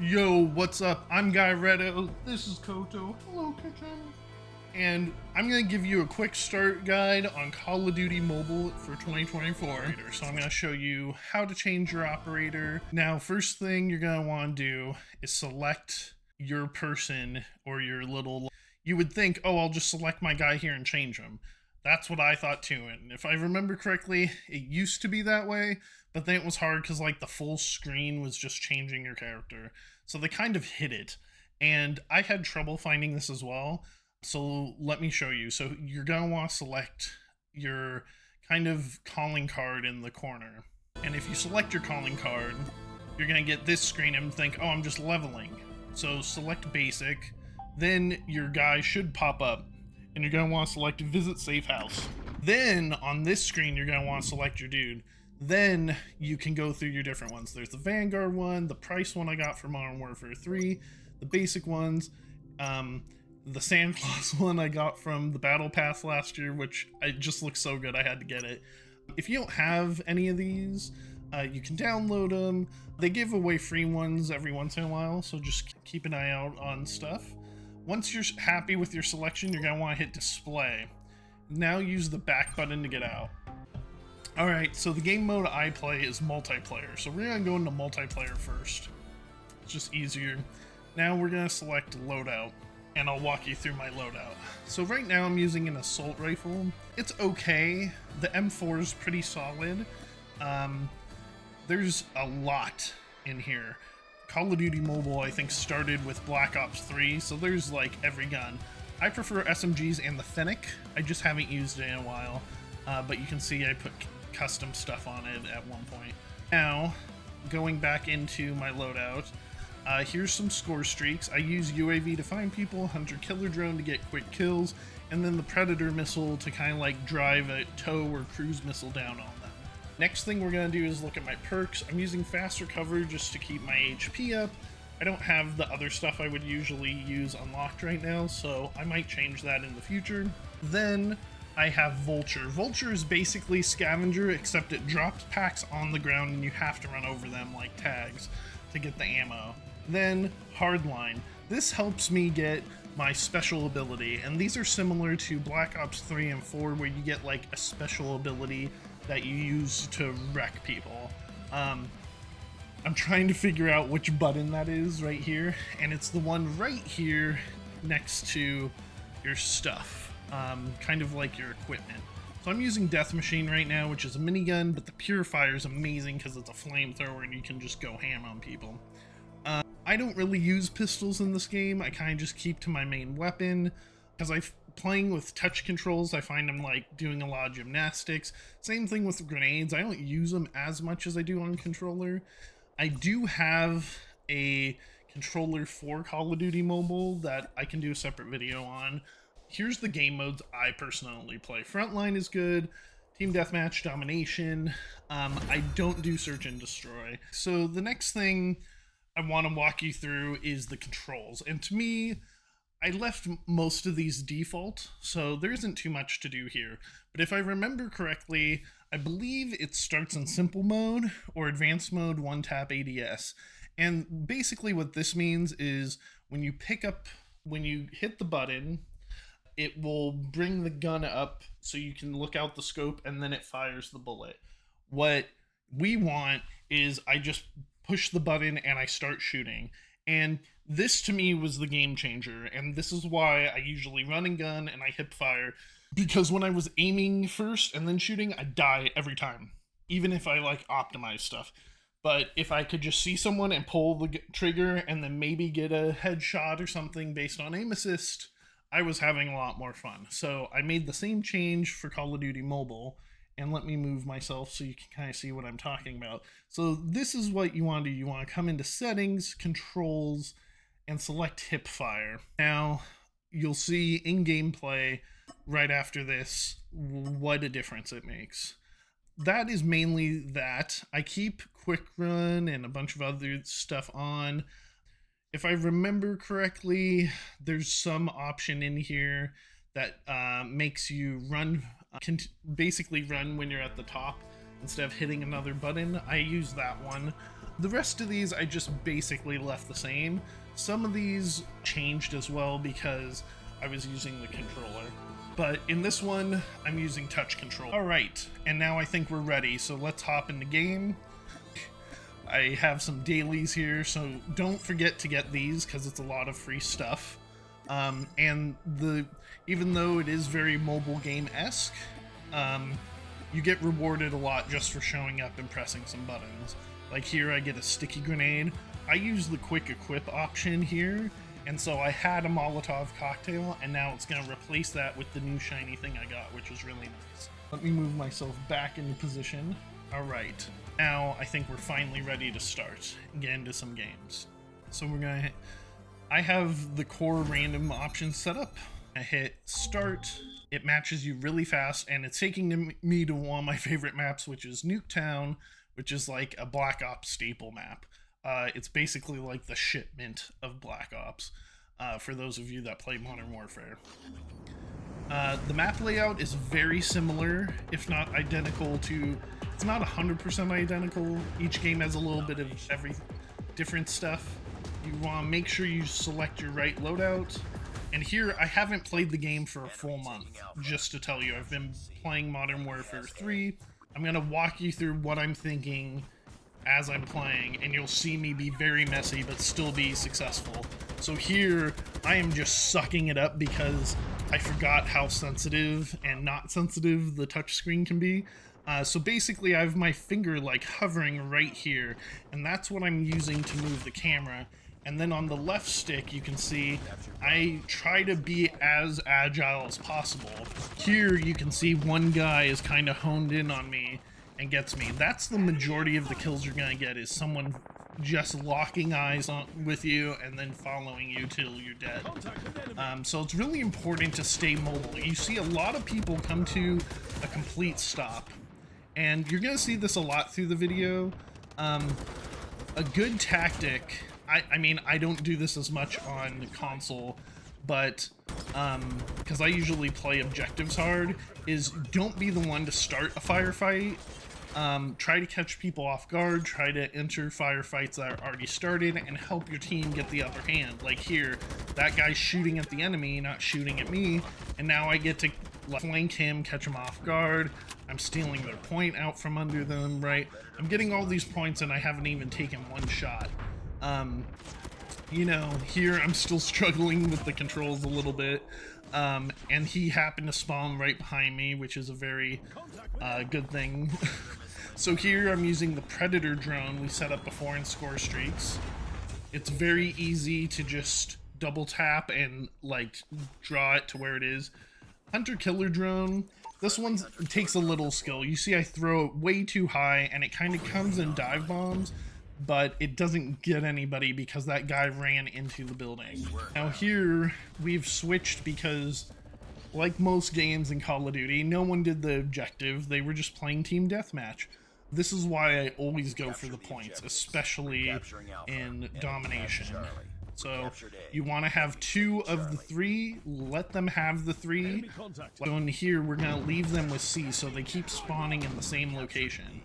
Yo, what's up? I'm Guy Redo. This is Koto. Hello, Kitchen. And I'm going to give you a quick start guide on Call of Duty Mobile for 2024. So I'm going to show you how to change your operator. Now, first thing you're going to want to do is select your person or your little... You would think, oh, I'll just select my guy here and change him. That's what I thought too, and if I remember correctly, it used to be that way, but then it was hard because like the full screen was just changing your character. So they kind of hid it, and I had trouble finding this as well, so let me show you. So you're going to want to select your kind of calling card in the corner, and if you select your calling card, you're going to get this screen and think, oh, I'm just leveling. So select basic, then your guy should pop up, and you're going to want to select Visit Safe House. Then on this screen, you're going to want to select your dude. Then you can go through your different ones. There's the Vanguard one, the price one I got for Modern Warfare 3, the basic ones, the Santa Claus one I got from the Battle Pass last year, which it just looks so good, I had to get it. If you don't have any of these, you can download them. They give away free ones every once in a while, so just keep an eye out on stuff. Once you're happy with your selection, you're going to want to hit display. Now use the back button to get out. Alright, so the game mode I play is multiplayer. So we're going to go into multiplayer first. It's just easier. Now we're going to select loadout, and I'll walk you through my loadout. So right now I'm using an assault rifle. It's okay. The M4 is pretty solid. There's a lot in here. Call of Duty Mobile, I think, started with Black Ops 3, so there's like every gun. I prefer SMGs and the Fennec. I just haven't used it in a while, but you can see I put custom stuff on it at one point. Now, going back into my loadout, here's some score streaks. I use UAV to find people, Hunter Killer Drone to get quick kills, and then the Predator missile to kind of like drive a tow or cruise missile down on them. Next thing we're going to do is look at my perks. I'm using fast recovery just to keep my HP up. I don't have the other stuff I would usually use unlocked right now, so I might change that in the future. Then I have Vulture. Vulture is basically Scavenger, except it drops packs on the ground and you have to run over them like tags to get the ammo. Then Hardline. This helps me get my special ability, and these are similar to Black Ops 3 and 4 where you get like a special ability that you use to wreck people. I'm trying to figure out which button that is right here, and it's the one right here next to your stuff, kind of like your equipment. So I'm using Death Machine right now, which is a minigun, but the Purifier is amazing because it's a flamethrower and you can just go ham on people. I don't really use pistols in this game. I kind of just keep to my main weapon because playing with touch controls, I find I'm like doing a lot of gymnastics. Same thing with grenades. I don't use them as much as I do on controller. I do have a controller for Call of Duty Mobile that I can do a separate video on. Here's the game modes I personally play. Frontline is good. Team Deathmatch, Domination. I don't do Search and Destroy. So the next thing I want to walk you through is the controls. And to me, I left most of these default, so there isn't too much to do here. But if I remember correctly, I believe it starts in simple mode or advanced mode, one tap ADS. And basically what this means is when you hit the button, it will bring the gun up so you can look out the scope and then it fires the bullet. What we want is I just push the button and I start shooting. And this to me was the game changer, and this is why I usually run and gun and I hip fire, because when I was aiming first and then shooting, I die every time, even if I like optimize stuff. But if I could just see someone and pull the trigger and then maybe get a headshot or something based on aim assist, I was having a lot more fun. So I made the same change for Call of Duty Mobile. And let me move myself so you can kind of see what I'm talking about. So this is what you want to do. You want to come into settings, controls, and select hip fire. Now you'll see in gameplay right after this what a difference it makes. That is mainly that. I keep quick run and a bunch of other stuff on. If I remember correctly, there's some option in here that makes you run, basically run when you're at the top instead of hitting another button, I use that one. The rest of these I just basically left the same. Some of these changed as well because I was using the controller. But in this one, I'm using touch control. Alright, and now I think we're ready, so let's hop in the game. I have some dailies here, so don't forget to get these because it's a lot of free stuff. And even though it is very mobile game-esque, you get rewarded a lot just for showing up and pressing some buttons. Like here, I get a sticky grenade. I use the quick equip option here, and so I had a Molotov cocktail, and now it's going to replace that with the new shiny thing I got, which is really nice. Let me move myself back into position. Alright, now I think we're finally ready to start and get into some games. So I have the core random options set up. I hit start, it matches you really fast, and it's taking me to one of my favorite maps, which is Nuketown, which is like a Black Ops staple map. It's basically like the shipment of Black Ops, for those of you that play Modern Warfare. The map layout is very similar, if not identical to... It's not 100% identical. Each game has a little bit of every different stuff. You want to make sure you select your right loadout. And here, I haven't played the game for a full month, just to tell you. I've been playing Modern Warfare 3. I'm going to walk you through what I'm thinking as I'm playing, and you'll see me be very messy, but still be successful. So here, I am just sucking it up because I forgot how sensitive and not sensitive the touchscreen can be. So basically, I have my finger like hovering right here, and that's what I'm using to move the camera. And then on the left stick, you can see I try to be as agile as possible. Here, you can see one guy is kind of honed in on me and gets me. That's the majority of the kills you're going to get, is someone just locking eyes with you and then following you till you're dead. So it's really important to stay mobile. You see a lot of people come to a complete stop, and you're going to see this a lot through the video. A good tactic... I mean, I don't do this as much on console, but because I usually play objectives hard, is don't be the one to start a firefight. Try to catch people off guard, try to enter firefights that are already started, and help your team get the upper hand. Like here, that guy's shooting at the enemy, not shooting at me, and now I get to flank him, catch him off guard. I'm stealing their point out from under them, right? I'm getting all these points and I haven't even taken one shot. You know, here I'm still struggling with the controls a little bit, and he happened to spawn right behind me, which is a very good thing. So here I'm using the Predator drone we set up before in score streaks. It's very easy to just double tap and like draw it to where it is. Hunter Killer drone, this one takes a little skill. You see I throw it way too high and it kind of comes in dive bombs, but it doesn't get anybody because that guy ran into the building. Now here, we've switched because, like most games in Call of Duty, no one did the objective, they were just playing team deathmatch. This is why I always go for the points, especially in domination. So, you want to have 2 of the 3, let them have the 3. So in here, we're going to leave them with C, so they keep spawning in the same location.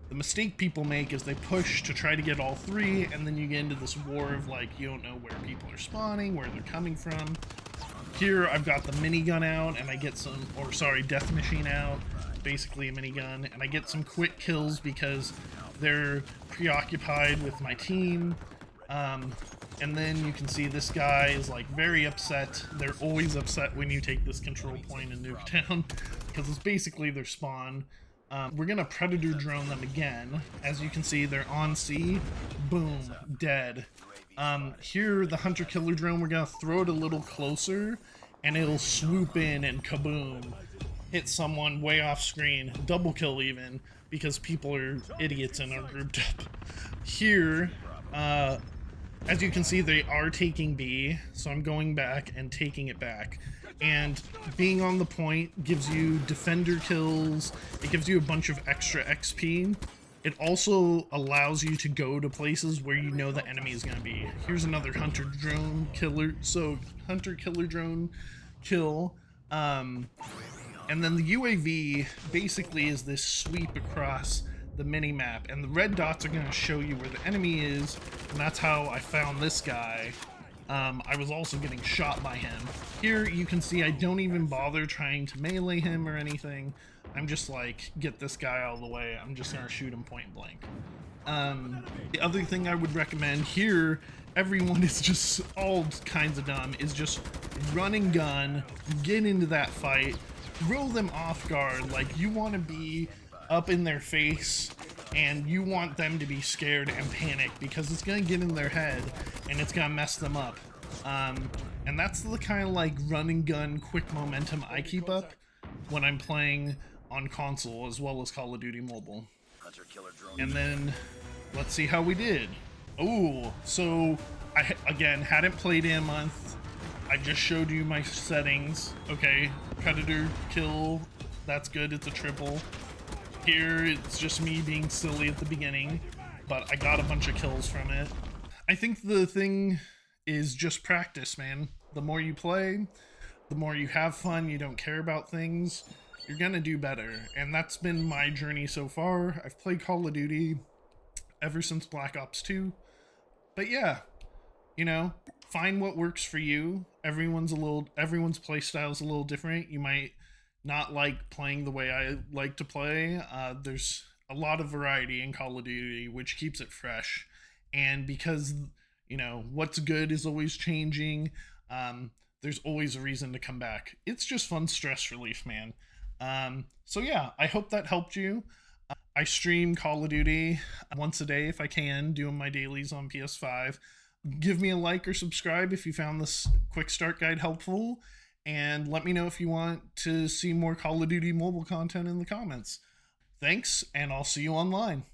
The mistake people make is they push to try to get all 3, and then you get into this war of like, you don't know where people are spawning, where they're coming from. Here, I've got the minigun out, and I get some, or sorry, death machine out, basically a minigun, and I get some quick kills because they're preoccupied with my team. And then you can see this guy is like very upset. They're always upset when you take this control point in Nuketown because it's basically their spawn. We're gonna Predator drone them again. As you can see, they're on C. Boom, dead. Here, the Hunter Killer drone, we're gonna throw it a little closer and it'll swoop in and kaboom, hit someone way off screen, double kill even, because people are idiots and are grouped up. Here, as you can see, they are taking B, so I'm going back and taking it back. And being on the point gives you defender kills, it gives you a bunch of extra XP. It also allows you to go to places where you know the enemy is going to be. Here's another Hunter drone killer, so Hunter Killer drone kill. And then the UAV basically is this sweep across the mini map, and the red dots are going to show you where the enemy is, and that's how I found this guy. I was also getting shot by him. Here you can see I don't even bother trying to melee him or anything. I'm just like, get this guy out of the way. I'm just gonna shoot him point blank. The other thing I would recommend here, everyone is just all kinds of dumb, is just run and gun, get into that fight, throw them off guard. Like, you want to be up in their face and you want them to be scared and panic, because it's gonna get in their head and it's gonna mess them up. And that's the kind of like run and gun quick momentum I keep up when I'm playing on console as well as Call of Duty Mobile. And then let's see how we did. Oh, so I again hadn't played in a month. I just showed you my settings. Okay, predator kill, that's good, it's a triple. Here it's just me being silly at the beginning, but I got a bunch of kills from it. I think the thing is just practice, man. The more you play, the more you have fun, you don't care about things, you're gonna do better. And that's been my journey so far. I've played Call of Duty ever since Black Ops 2. But yeah, you know, find what works for you. Everyone's playstyle is a little different. You might not like playing the way I like to play. There's a lot of variety in Call of Duty, which keeps it fresh. And because, you know, what's good is always changing, there's always a reason to come back. It's just fun stress relief, man. So yeah, I hope that helped you. I stream Call of Duty once a day if I can, doing my dailies on PS5. Give me a like or subscribe if you found this quick start guide helpful, and let me know if you want to see more Call of Duty mobile content in the comments. Thanks, and I'll see you online.